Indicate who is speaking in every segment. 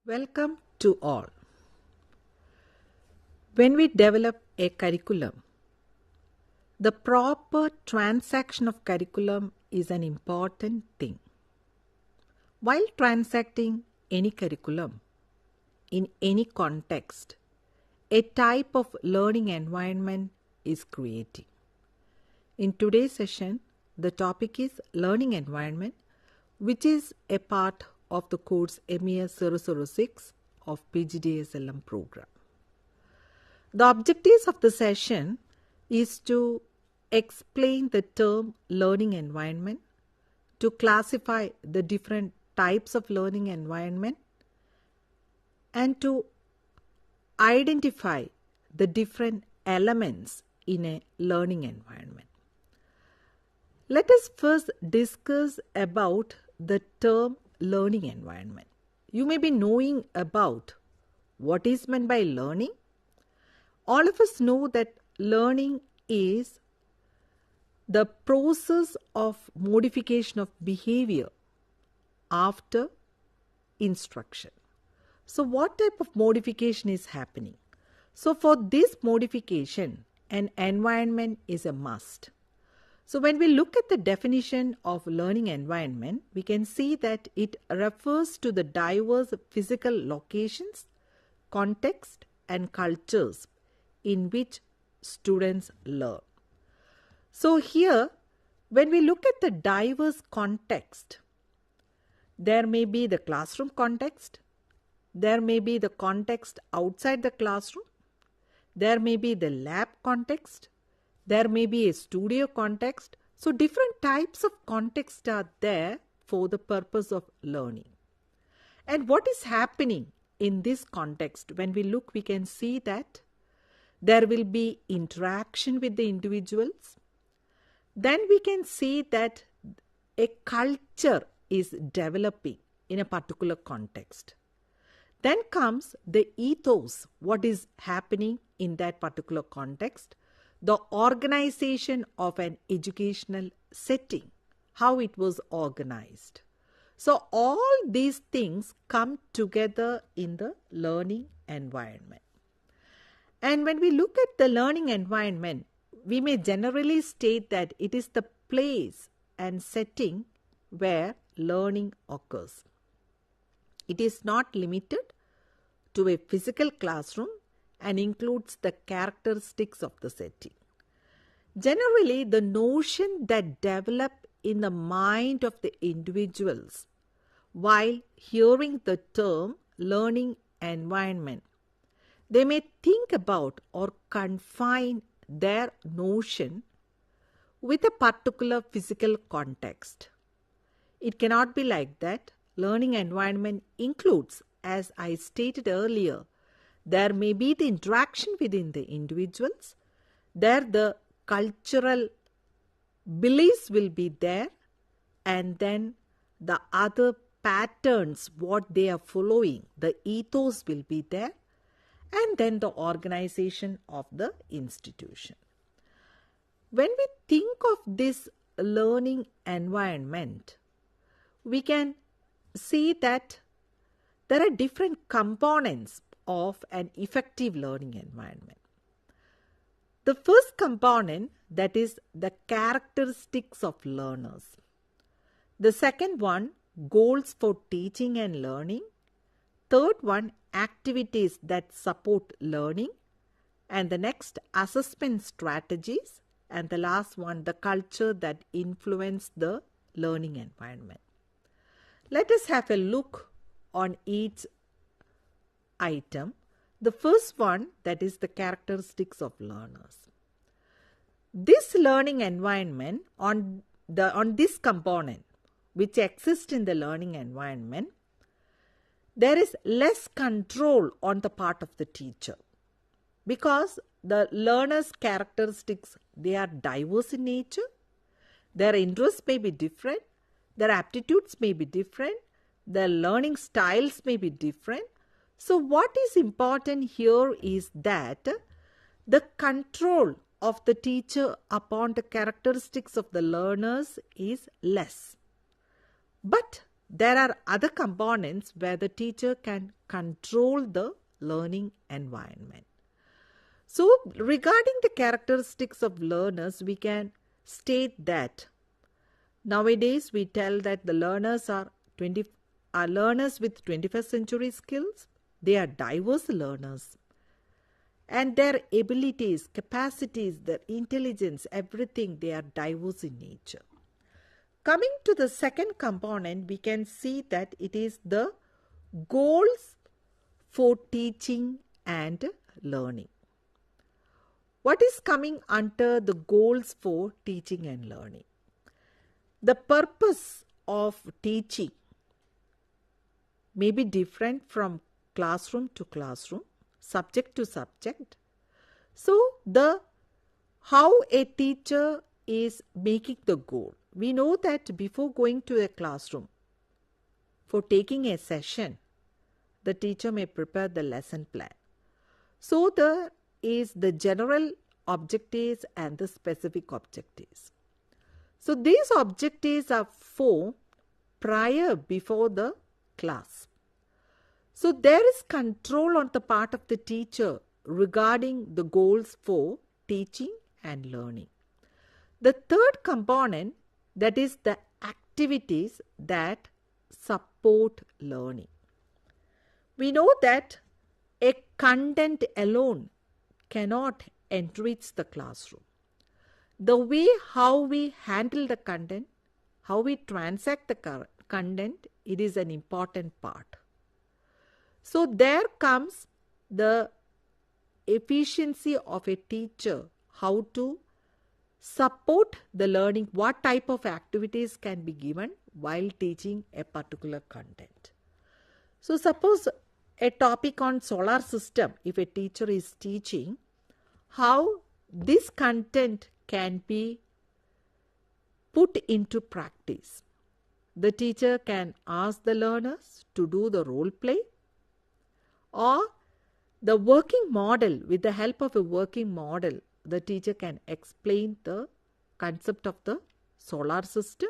Speaker 1: Welcome to all. When we develop a curriculum, the proper transaction of curriculum is an important thing. While transacting any curriculum in any context, a type of learning environment is creating. In today's session, the topic is learning environment, which is a part of the course MES 006 of PGDSLM program. The objectives of the session is to explain the term learning environment, to classify the different types of learning environment, and to identify the different elements in a learning environment. Let us first discuss about the term learning environment. You may be knowing about what is meant by learning. All of us know that learning is the process of modification of behavior after instruction. So what type of modification is happening? So for this modification, an environment is a must. So when we look at the definition of learning environment, we can see that it refers to the diverse physical locations, context, and cultures in which students learn. So here, when we look at the diverse context, there may be the classroom context, there may be the context outside the classroom, there may be the lab context, there may be a studio context. So different types of context are there for the purpose of learning. And what is happening in this context? When we look, we can see that there will be interaction with the individuals. Then we can see that a culture is developing in a particular context. Then comes the ethos, what is happening in that particular context, the organization of an educational setting, how it was organized. So all these things come together in the learning environment. And when we look at the learning environment, we may generally state that it is the place and setting where learning occurs. It is not limited to a physical classroom and includes the characteristics of the setting. Generally, the notion that develop in the mind of the individuals while hearing the term learning environment, they may think about or confine their notion with a particular physical context. It cannot be like that. Learning environment includes, as I stated earlier, there may be the interaction within the individuals, there the cultural beliefs will be there, and then the other patterns, what they are following, the ethos will be there, and then the organization of the institution. When we think of this learning environment, we can see that there are different components of an effective learning environment. The first component, that is the characteristics of learners. The second one, goals for teaching and learning. Third one, activities that support learning. And the next, assessment strategies. And the last one, the culture that influence the learning environment. Let us have a look on each item. The first one, that is the characteristics of learners. This learning environment, on this component which exists in the learning environment, there is less control on the part of the teacher, because the learner's characteristics, they are diverse in nature, their interests may be different, their aptitudes may be different, their learning styles may be different. So what is important here is that the control of the teacher upon the characteristics of the learners is less. But there are other components where the teacher can control the learning environment. So, regarding the characteristics of learners, we can state that nowadays we tell that the learners are learners with 21st century skills. They are diverse learners. And their abilities, capacities, their intelligence, everything, they are diverse in nature. Coming to the second component, we can see that it is the goals for teaching and learning. What is coming under the goals for teaching and learning? The purpose of teaching may be different from classroom to classroom, subject to subject. So, how a teacher is making the goal. We know that before going to a classroom, for taking a session, the teacher may prepare the lesson plan. So, there is the general objectives and the specific objectives. So, these objectives are formed before the class. So, there is control on the part of the teacher regarding the goals for teaching and learning. The third component, that is the activities that support learning. We know that a content alone cannot enrich the classroom. The way how we handle the content, how we transact the content, it is an important part. So there comes the efficiency of a teacher, how to support the learning, what type of activities can be given while teaching a particular content. So suppose a topic on solar system, if a teacher is teaching, how this content can be put into practice. The teacher can ask the learners to do the role play, or the working model, with the help of a working model, the teacher can explain the concept of the solar system.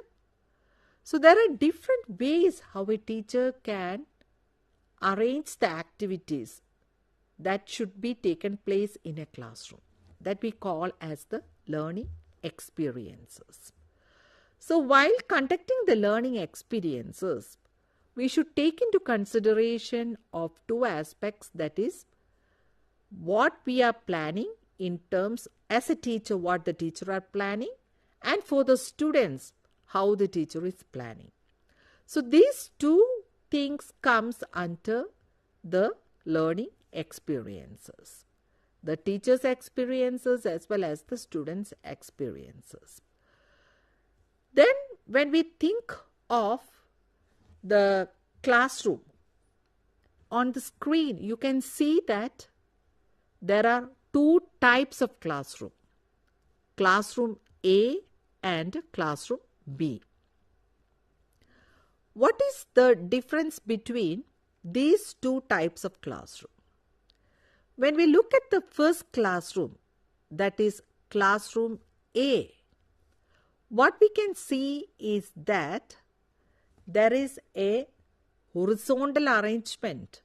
Speaker 1: So there are different ways how a teacher can arrange the activities that should be taken place in a classroom, that we call as the learning experiences. So while conducting the learning experiences, we should take into consideration of two aspects, that is what we are planning in terms as a teacher, what the teacher are planning, and for the students, how the teacher is planning. So these two things comes under the learning experiences. The teacher's experiences as well as the students' experiences. Then when we think of the classroom, on the screen you can see that there are two types of classroom. Classroom A and classroom B. What is the difference between these two types of classroom? When we look at the first classroom, that is classroom A, what we can see is that there is a horizontal arrangement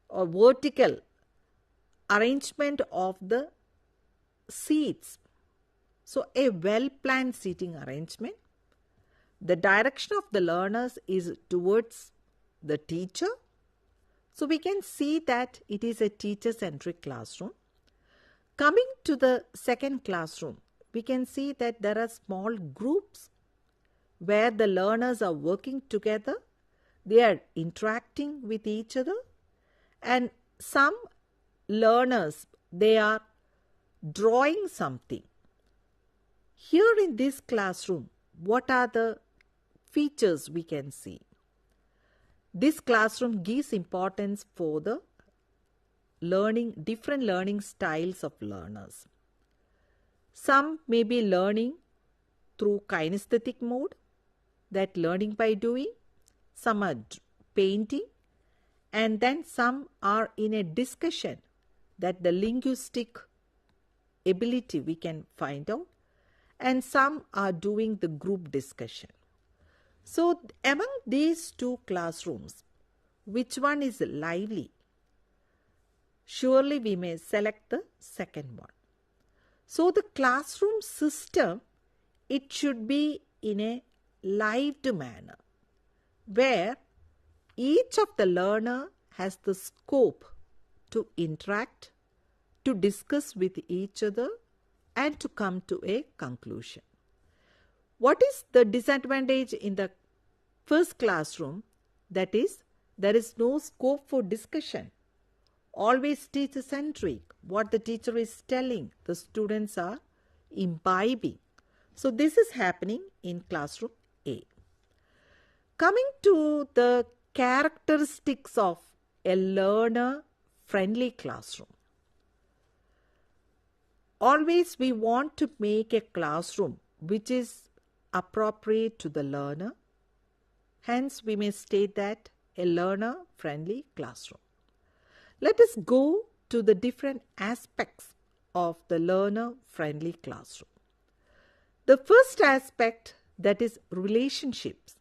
Speaker 1: or vertical arrangement of the seats. So a well-planned seating arrangement. The direction of the learners is towards the teacher. So we can see that it is a teacher-centric classroom. Coming to the second classroom, we can see that there are small groups where the learners are working together. They are interacting with each other, and some learners, they are drawing something. Here in this classroom, what are the features we can see? This classroom gives importance for the learning, different learning styles of learners. Some may be learning through kinesthetic mode, that learning by doing. Some are painting, and then some are in a discussion, that the linguistic ability we can find out, and some are doing the group discussion. So among these two classrooms, which one is lively? Surely we may select the second one. So the classroom system, it should be in a lived manner, where each of the learner has the scope to interact, to discuss with each other, and to come to a conclusion. What is the disadvantage in the first classroom? That is, there is no scope for discussion. Always teacher-centric. What the teacher is telling, the students are imbibing. So this is happening in classroom A. Coming to the characteristics of a learner-friendly classroom. Always we want to make a classroom which is appropriate to the learner. Hence, we may state that a learner-friendly classroom. Let us go to the different aspects of the learner-friendly classroom. The first aspect, that is relationships.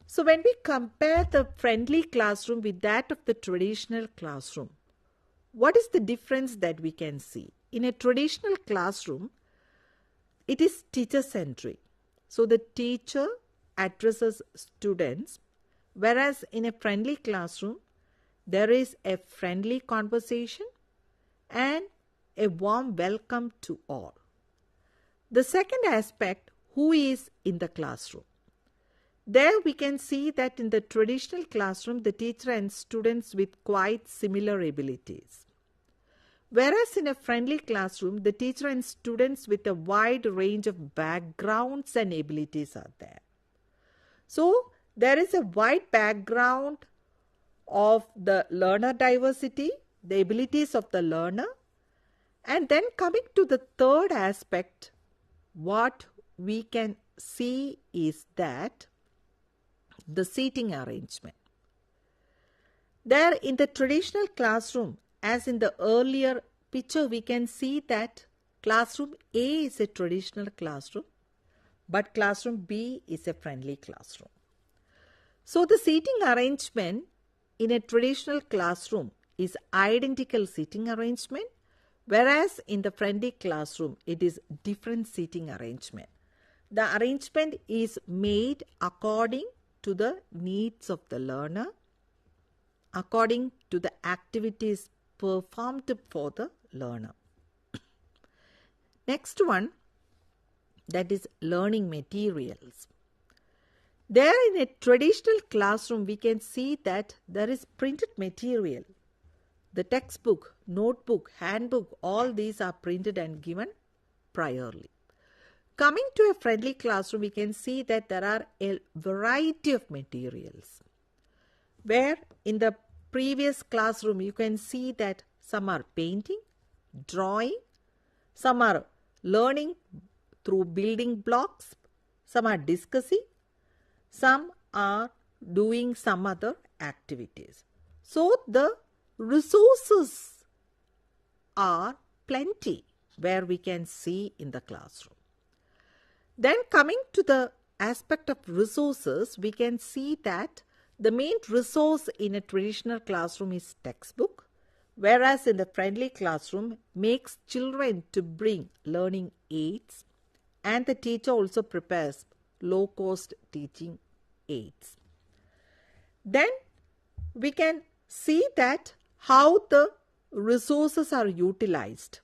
Speaker 1: So when we compare the friendly classroom with that of the traditional classroom, what is the difference that we can see? In a traditional classroom, it is teacher-centric. So the teacher addresses students, whereas in a friendly classroom, there is a friendly conversation and a warm welcome to all. The second aspect, who is in the classroom? There we can see that in the traditional classroom, the teacher and students with quite similar abilities. Whereas in a friendly classroom, the teacher and students with a wide range of backgrounds and abilities are there. So there is a wide background of the learner diversity, the abilities of the learner. And then coming to the third aspect, what we can see is that the seating arrangement. There in the traditional classroom, as in the earlier picture, we can see that classroom A is a traditional classroom, but classroom B is a friendly classroom. So the seating arrangement in a traditional classroom is identical seating arrangement, whereas in the friendly classroom, it is different seating arrangement. The arrangement is made according to the needs of the learner, according to the activities performed for the learner. Next one, that is learning materials. There in a traditional classroom, we can see that there is printed material. The textbook, notebook, handbook, all these are printed and given priorly. Coming to a friendly classroom, we can see that there are a variety of materials. Where in the previous classroom, you can see that some are painting, drawing, some are learning through building blocks, some are discussing, some are doing some other activities. So the resources are plenty where we can see in the classroom. Then coming to the aspect of resources, we can see that the main resource in a traditional classroom is textbook, whereas in the friendly classroom makes children to bring learning aids, and the teacher also prepares low-cost teaching aids. Then we can see that how the resources are utilized.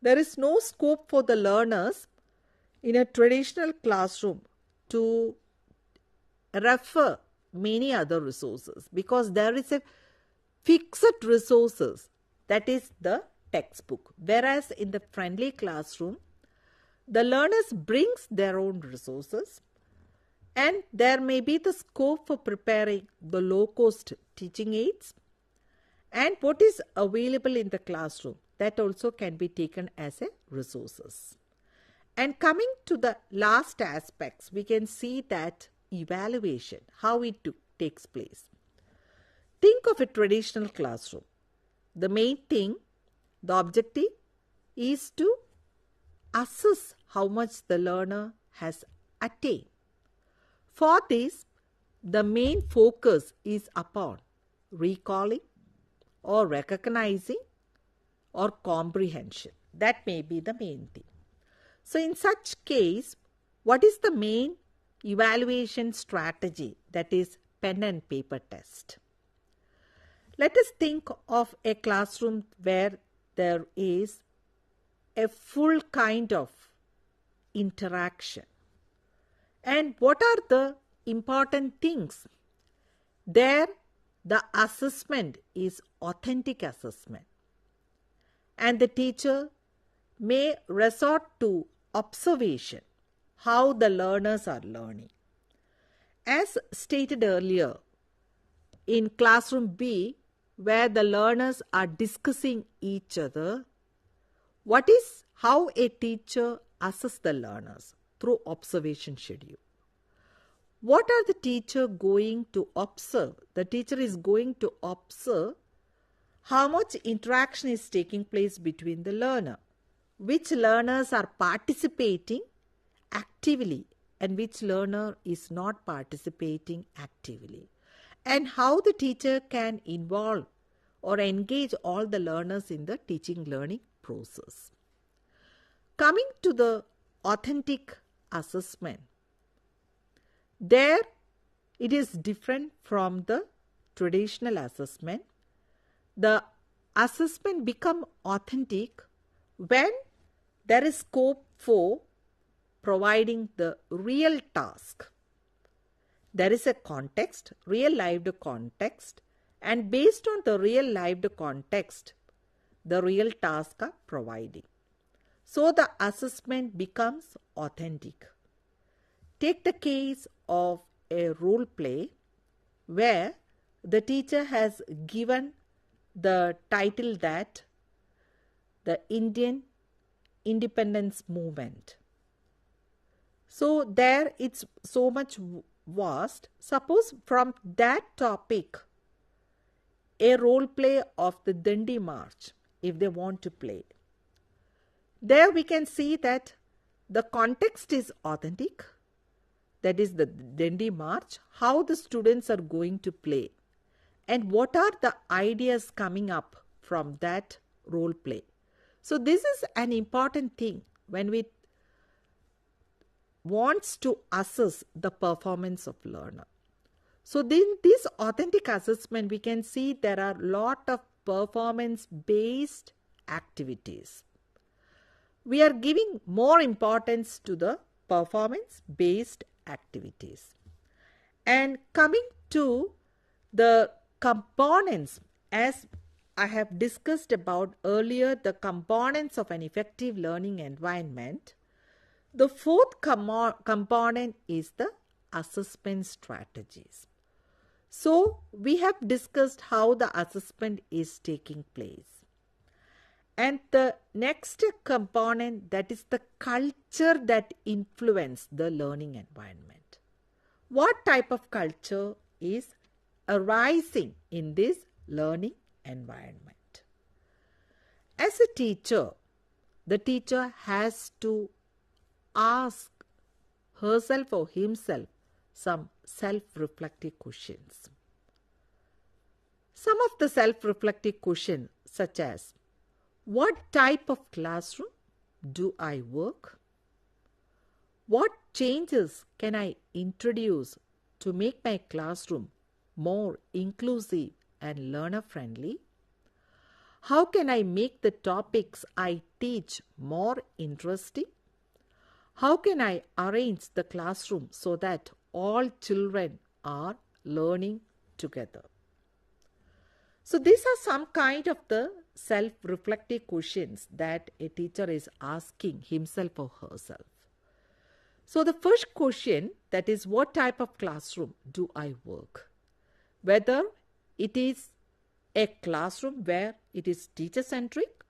Speaker 1: There is no scope for the learners in a traditional classroom to refer many other resources because there is a fixed resources, that is the textbook. Whereas in the friendly classroom, the learners brings their own resources and there may be the scope for preparing the low-cost teaching aids and what is available in the classroom, that also can be taken as a resources. And coming to the last aspects, we can see that evaluation, how it takes place. Think of a traditional classroom. The main thing, the objective is to assess how much the learner has attained. For this, the main focus is upon recalling or recognizing or comprehension. That may be the main thing. So in such case, what is the main evaluation strategy? That is pen and paper test. Let us think of a classroom where there is a full kind of interaction. And what are the important things? There, the assessment is authentic assessment. And the teacher may resort to observation, how the learners are learning. As stated earlier, in classroom B, where the learners are discussing each other, how a teacher assesses the learners? Through observation schedule. What are the teacher going to observe? The teacher is going to observe how much interaction is taking place between the learner, which learners are participating actively and which learner is not participating actively, and how the teacher can involve or engage all the learners in the teaching learning process. Coming to the authentic assessment, there it is different from the traditional assessment. The assessment becomes authentic when there is scope for providing the real task. There is a context, real lived context, and based on the real lived context, the real task are providing. So the assessment becomes authentic. Take the case of a role play where the teacher has given the title that the Indian independence movement. So there it's so much vast. Suppose from that topic, a role play of the Dandi March, if they want to play. There we can see that the context is authentic. That is the Dandi March, how the students are going to play, and what are the ideas coming up from that role play. So this is an important thing when we wants to assess the performance of learner. So in this authentic assessment, we can see there are a lot of performance-based activities. We are giving more importance to the performance-based activities. And coming to the components, as I have discussed about earlier, the components of an effective learning environment, the fourth component is the assessment strategies. So we have discussed how the assessment is taking place. And the next component, that is the culture that influences the learning environment. What type of culture is arising in this learning environment? As a teacher, the teacher has to ask herself or himself some self-reflective questions. Some of the self-reflective questions such as, what type of classroom do I work? What changes can I introduce to make my classroom more inclusive and learner-friendly? How can I make the topics I teach more interesting? How can I arrange the classroom so that all children are learning together? So these are some kind of the self-reflective questions that a teacher is asking himself or herself. So the first question, that is, what type of classroom do I work? Whether it is a classroom where it is teacher-centric,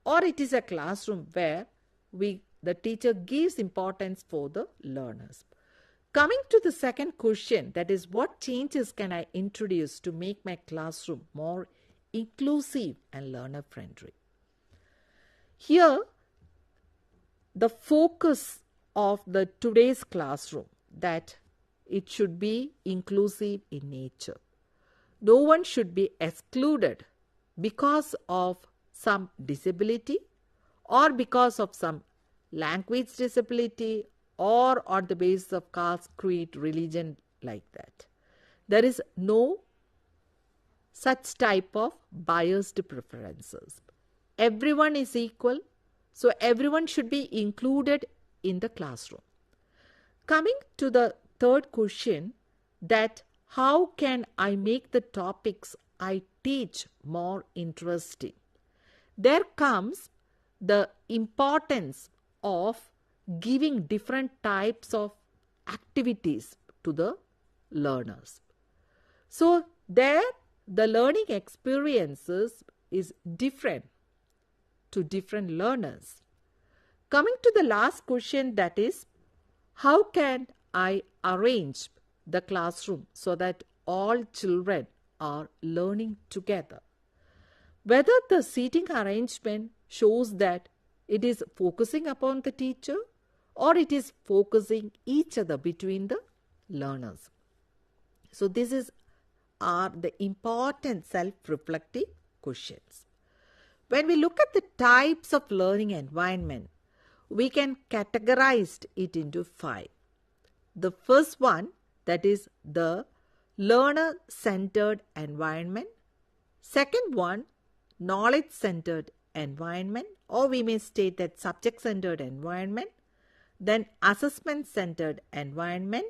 Speaker 1: or it is a classroom where the teacher gives importance for the learners. Coming to the second question, that is, what changes can I introduce to make my classroom more inclusive and learner-friendly? Here, the focus of the today's classroom, that it should be inclusive in nature. No one should be excluded because of some disability or because of some language disability or on the basis of caste, creed, religion, like that. There is no such type of biased preferences. Everyone is equal, so everyone should be included in the classroom. Coming to the third question, that how can I make the topics I teach more interesting? There comes the importance of giving different types of activities to the learners. So there the learning experiences is different to different learners. Coming to the last question, that is, how can I arrange the classroom so that all children are learning together? Whether the seating arrangement shows that it is focusing upon the teacher or it is focusing each other between the learners. So this are the important self-reflective questions. When we look at the types of learning environment, we can categorize it into 5. The first one, that is the learner-centered environment. Second one, knowledge-centered environment, or we may state that subject-centered environment. Then assessment-centered environment.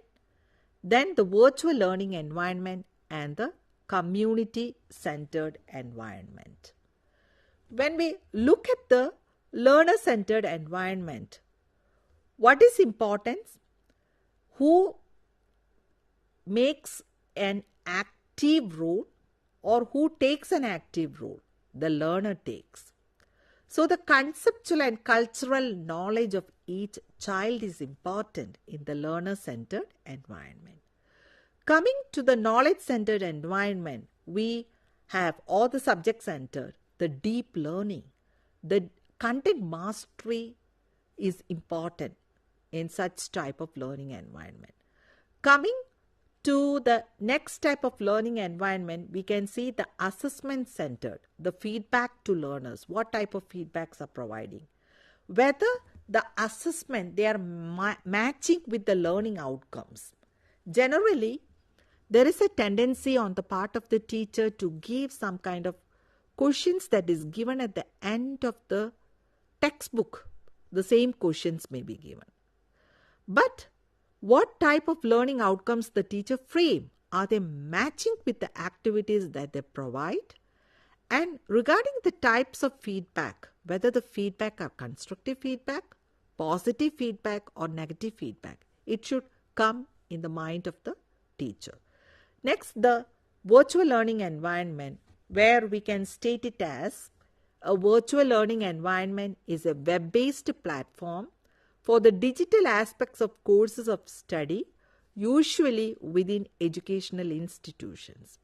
Speaker 1: Then the virtual learning environment and the community-centered environment. When we look at the learner-centered environment, what is important? Who makes an active role or who takes an active role? The learner takes. So the conceptual and cultural knowledge of each child is important in the learner-centered environment. Coming to the knowledge-centered environment, we have all the subject-centered, the deep learning, the content mastery is important in such type of learning environment. Coming to the next type of learning environment, we can see the assessment-centered, the feedback to learners, what type of feedbacks are providing. Whether the assessment, they are matching with the learning outcomes. Generally, there is a tendency on the part of the teacher to give some kind of questions that is given at the end of the textbook. The same questions may be given. But what type of learning outcomes the teacher frame? Are they matching with the activities that they provide? And regarding the types of feedback, whether the feedback are constructive feedback, positive feedback or negative feedback, it should come in the mind of the teacher. Next, the virtual learning environment, where we can state it as a virtual learning environment is a web-based platform for the digital aspects of courses of study, usually within educational institutions.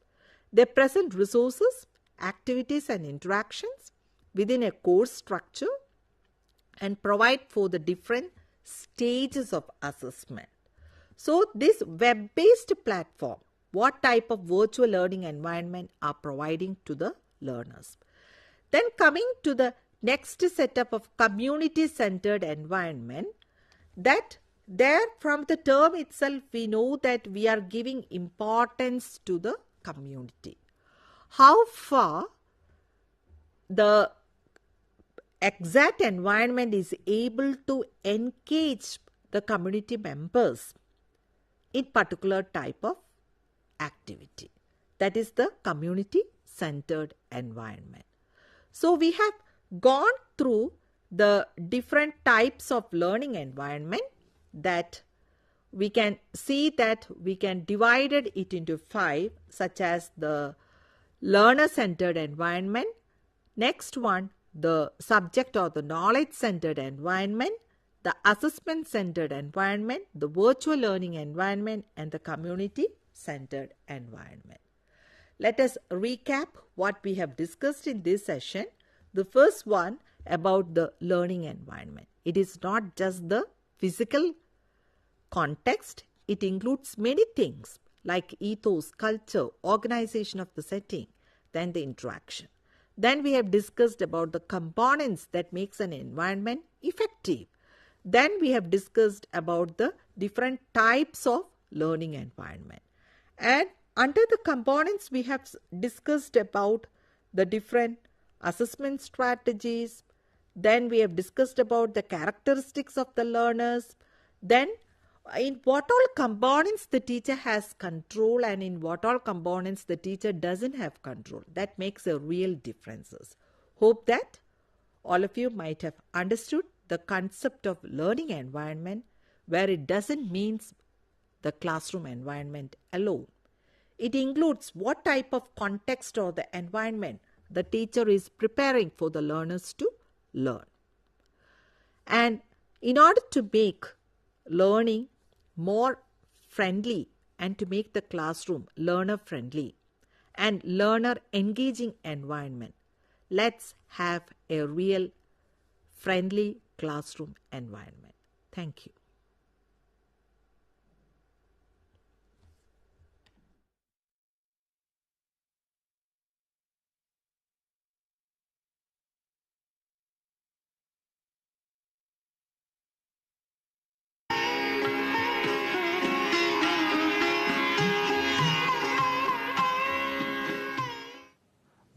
Speaker 1: They present resources, activities and interactions within a course structure and provide for the different stages of assessment. So this web-based platform, what type of virtual learning environment are providing to the learners? Then coming to the next setup of community-centered environment, that there from the term itself we know that we are giving importance to the community. How far the exact environment is able to engage the community members in particular type of activity. That is the community-centered environment. So we have gone through the different types of learning environment that we can see that we can divide it into 5, such as the learner-centered environment. Next one, the subject or the knowledge-centered environment, the assessment-centered environment, the virtual learning environment, and the community-centered environment. Let us recap what we have discussed in this session. The first one about the learning environment. It is not just the physical context, it includes many things like ethos, culture, organization of the setting, then the interaction. Then we have discussed about the components that makes an environment effective. Then we have discussed about the different types of learning environment. And under the components, we have discussed about the different assessment strategies. Then we have discussed about the characteristics of the learners. Then in what all components the teacher has control and in what all components the teacher doesn't have control. That makes a real differences. Hope that all of you might have understood the concept of learning environment, where it doesn't mean the classroom environment alone. It includes what type of context or the environment the teacher is preparing for the learners to learn. And in order to make learning more friendly and to make the classroom learner friendly and learner engaging environment, let's have a real friendly classroom environment. Thank you.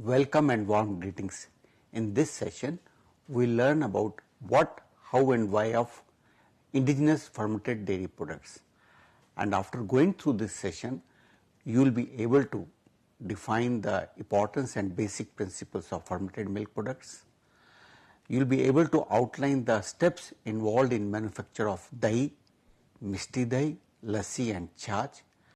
Speaker 2: Welcome and warm greetings. In this session, we learn about what, how and why of indigenous fermented dairy products. And after going through this session, you will be able to define the importance and basic principles of fermented milk products. You will be able to outline the steps involved in manufacture of dahi, mishti dahi, lassi and chach,